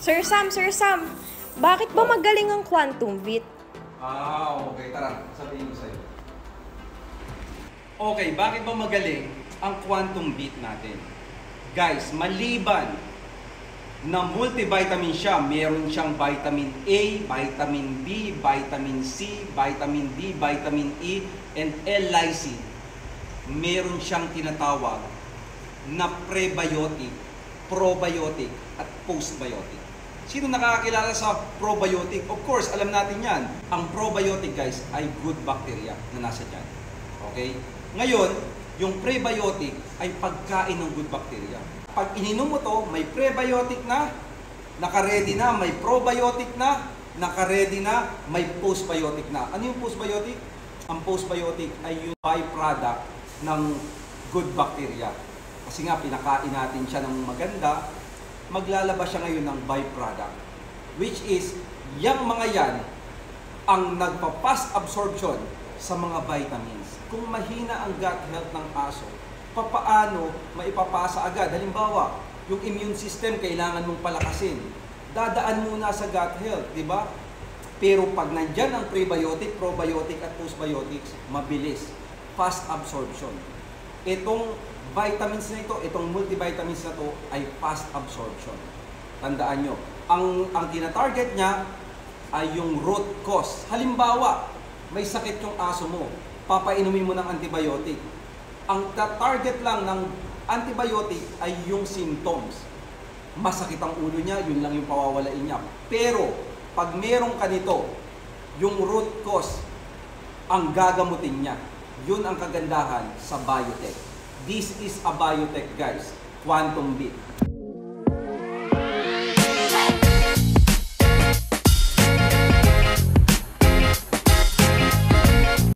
Sir Sam, bakit ba magaling ang quantum beat? Okay. Tara, sabihin ko sa'yo. Okay, bakit ba magaling ang quantum beat natin? Guys, maliban na multivitamin siya, meron siyang vitamin A, vitamin B, vitamin C, vitamin D, vitamin E, and L-lysine. Meron siyang tinatawag na prebiotic, probiotic, at postbiotic. Sino nakakakilala sa probiotic? Of course, alam natin yan. Ang probiotic, guys, ay good bacteria na nasa dyan. Okay? Ngayon, yung prebiotic ay pagkain ng good bacteria. Pag ininom mo to, may prebiotic na, naka-ready na, may probiotic na, naka-ready na, may postbiotic na. Ano yung postbiotic? Ang postbiotic ay yung byproduct ng good bacteria. Kasi nga, pinakain natin siya ng maganda, maglalabas siya ngayon ng byproduct. Which is, yung mga yan, ang nagpa-fast absorption sa mga vitamins. Kung mahina ang gut health ng aso, papaano maipapasa agad? Halimbawa, yung immune system kailangan mong palakasin. Dadaan muna sa gut health, di ba? Pero pag nandyan ang prebiotic, probiotic at postbiotics, mabilis. Fast absorption. Itong vitamins na ito, itong multivitamins na to ay fast absorption. Tandaan nyo, ang tina-target niya ay yung root cause. Halimbawa, may sakit yung aso mo, papainumin mo ng antibiotic. Ang target lang ng antibiotic ay yung symptoms. Masakit ang ulo niya, yun lang yung pawawalain niya. Pero, pag meron ka nito, yung root cause, ang gagamutin niya. Yun ang kagandahan sa biotech. This is a biotech, guys. Quantum beat.